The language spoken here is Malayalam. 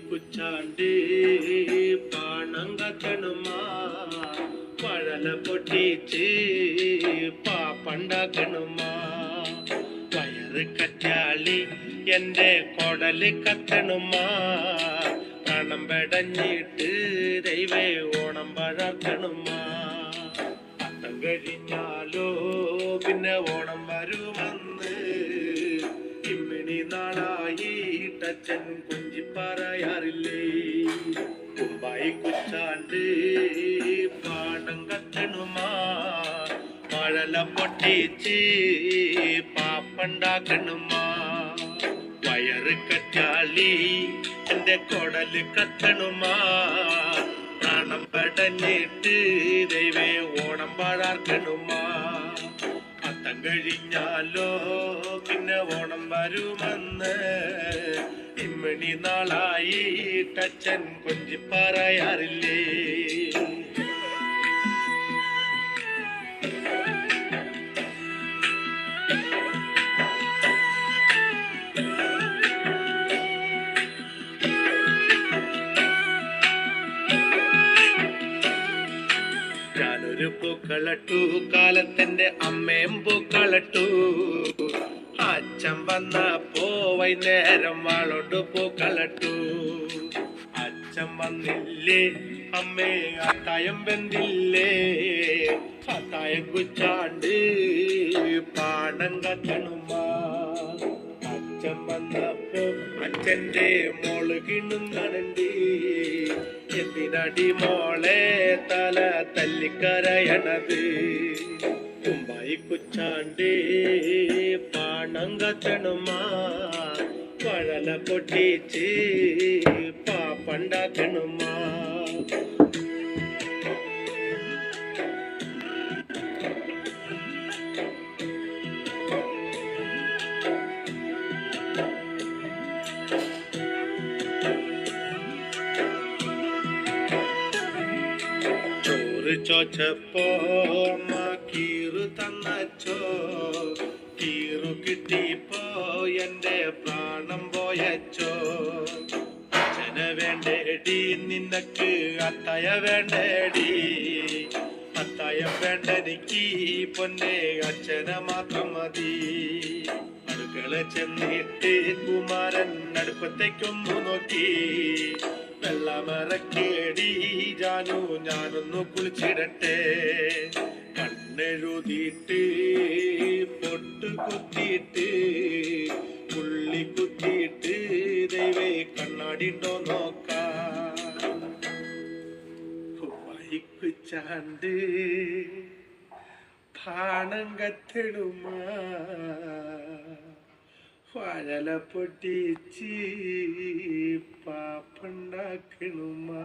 കുച്ചാണ്ട് പാണം കത്തണുമാ പഴല പൊട്ടിച്ച് പാപ്പണ്ടാക്കണുമാ വയറ് കറ്റാളി എന്റെ കൊടല് കത്തണുമാ പണം പെടഞ്ഞിട്ട് ദൈവേ ഓണം പഴക്കണുമാ അത്തം കഴിഞ്ഞാലോ പിന്നെ ഓണം വരുമെന്ന് ഇമ്മിണി നാളായിട്ടച്ഛൻ കുഞ്ചി പറയാറില്ലേ കുമ്പായി കുച്ചാണ്ട് പാടം കത്തണുമാ മഴല പൊട്ടിച്ച് പാപ്പണ്ടാക്കണുമാ വയറ് കറ്റാളി എന്റെ കൊടല് കത്തണുമാ പ്രാണം പടഞ്ഞിട്ട് ദൈവേ ഓണം പാഴാർക്കണുമാ അത്തം കഴിഞ്ഞാലോ പിന്നെ ഓണം വരുമെന്ന് ഇമ്മണി നാളായിട്ടച്ഛൻ കൊഞ്ചി പറയാറില്ലേ ഞാനൊരു പൂക്കളട്ടു കാലത്തിന്റെ അമ്മയും പൂക്കളട്ടു അച്ഛൻ വന്നപ്പോ വൈകുന്നേരം വാളോണ്ട് പൂക്കളട്ടു അച്ഛൻ വന്നില്ലേ അമ്മേ അത്തായം വെന്തില്ലേ അത്തായം കുച്ചാണ്ട് പാടം കത്തണുമാ അച്ഛൻ വന്നപ്പോ അച്ഛന്റെ മോള് കിണുങ്ങണണ്ട് എന്തിനടി മോളെ തല തല്ലിക്കരയണത് കുമ്പായി കുച്ചാണ്ട് പാണം കത്തണുമാ പഴല പൊട്ടിച്ച് പാപ്പണ്ടാക്കണുമാ ചോച്ചപ്പോ അമ്മ കീറു തന്നച്ചോ കീറു കിട്ടിപ്പോ എന്റെ പ്രാണം പോയച്ചോ അച്ഛനെ വേണ്ടേടി നിനക്ക് അത്തായ വേണ്ടേടി അത്തായം വേണ്ടെനിക്ക് പൊന്നെ അച്ഛനെ മാത്രം മതി അടുക്കള ചെന്നിട്ട് കുമാരൻ അടുപ്പത്തേക്കൊന്നു നോക്കി വെള്ളമറക്കേടി ജാനു ഞാനൊന്നു കുളിച്ചിടട്ടെ കണ്ണെഴുതിയിട്ട് പൊട്ട് കുത്തിയിട്ട് പുള്ളി കുത്തിയിട്ട് ദൈവേ കണ്ണാടിണ്ടോ നോക്കാം വൈക്കുച്ചാണ്ട് പാണം കത്തിടുമാ പഴല പൊട്ടിച്ച് പാപ്പണ്ടാക്കണുമാ